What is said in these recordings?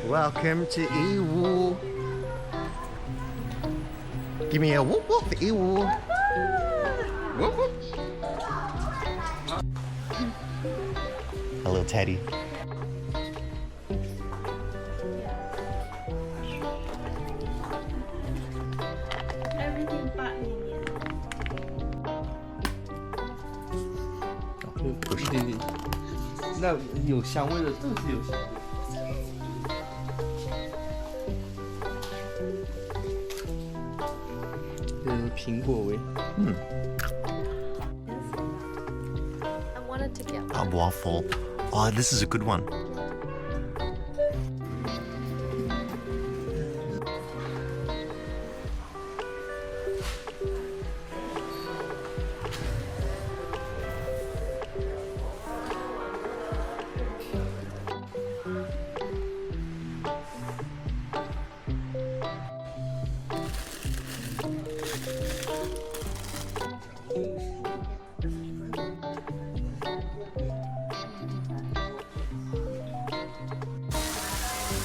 Welcome to Yiwu. Give me a whoop whoop, Yiwu. Whoop whoop. A little teddy. Everything but Minion. 一点点，那有香味的，这个是有香味。苹果味。I wanted to get one. A waffle. Oh, this is a good one.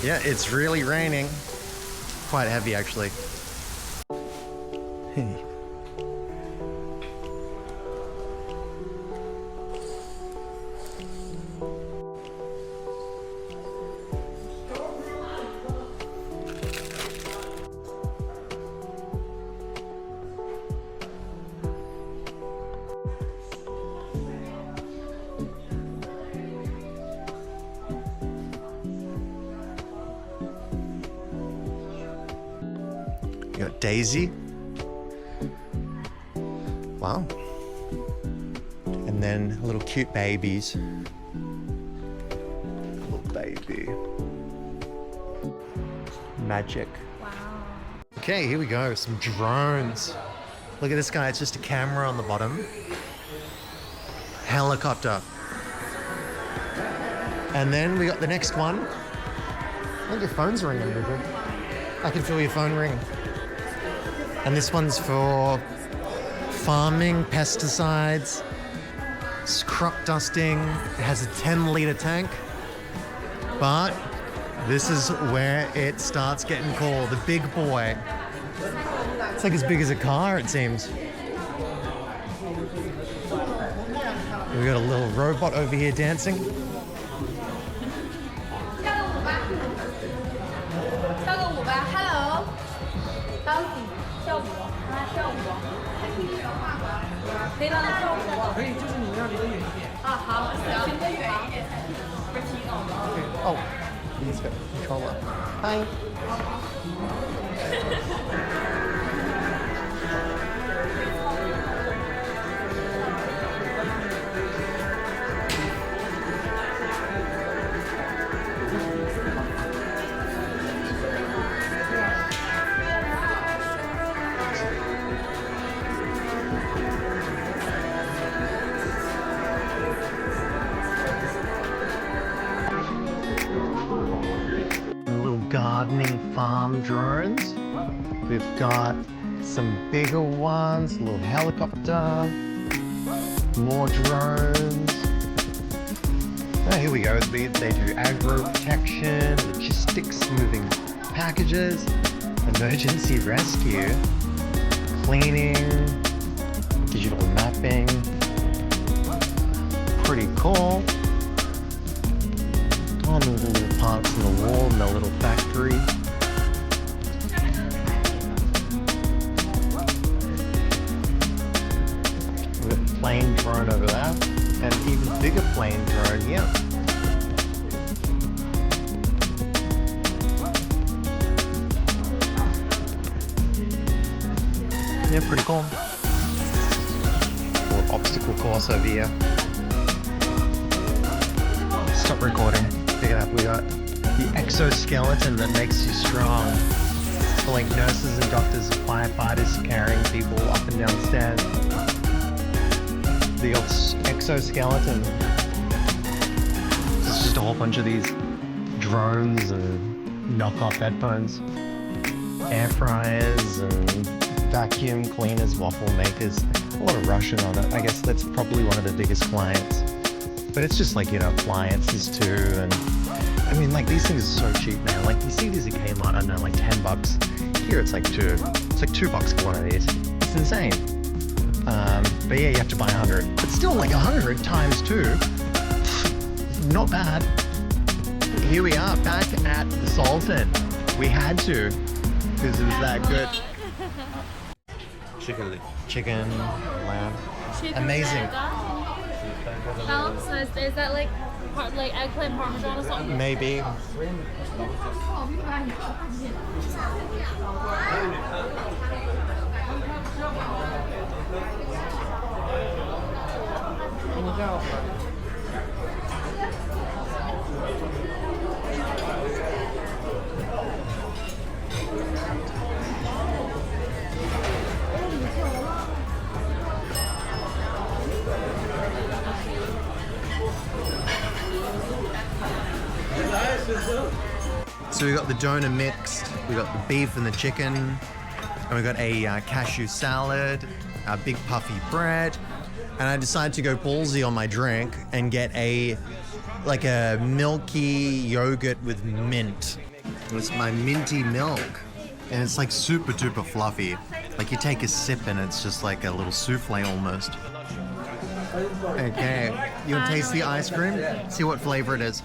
Yeah, it's really raining. Quite heavy, actually. Hey. You got Daisy. Wow. And then little cute babies. Little baby. Magic. Wow. Okay, here we go. Some drones. Look at this guy. It's just a camera on the bottom. Helicopter. And then we got the next one. I think your phone's ringing, Bridget. I can feel your phone ring. And this one's for farming, pesticides, crop dusting. It has a 10-liter tank. But this is where it starts getting cool. The big boy. It's like as big as a car, it seems. We got a little robot over here dancing. Hello. 跳舞啊，跳舞。可以让他跳舞吗？可以，就是你要离得远一点。啊，好，离得远一点才不激动。Oh, he's got a controller. Hi. Gardening farm drones. We've got some bigger ones, a little helicopter, more drones. Oh, here we go. They do agro protection, logistics, moving packages, emergency rescue, cleaning, digital mapping. Pretty cool. Oh, the little parts in the wall and the little factory. We've got a plane drone over there, and an even bigger plane drone here. Yeah, pretty cool. A little obstacle course over here. Stop recording. Pick it up. We got the exoskeleton that makes you strong. For like nurses and doctors and firefighters carrying people up and down stairs. The old exoskeleton. It's just a whole bunch of these drones and knockoff headphones. Air fryers and vacuum cleaners, waffle makers. A lot of Russian on it. I guess that's probably one of the biggest clients. But it's just like, you know, appliances too. And I mean, like these things are so cheap, man. Like you see these at Kmart, I don't know, like 10 bucks. Here it's like it's like $2 for one of these. It's insane. But yeah, you have to buy 100. But still, like 100 times 2. Not bad. Here we are back at the Sultan. We had to, because it was that good. Chicken, lamb. Chicken Amazing. That looks nice. Is that like eggplant parmesan or something? Maybe. So we got the doner mixed, we got the beef and the chicken, and we got a cashew salad, a big puffy bread, and I decided to go ballsy on my drink and get a milky yogurt with mint. It's my minty milk, and it's like super duper fluffy. Like you take a sip and it's just like a little souffle almost. Okay, you want to taste the ice cream? See what flavor it is.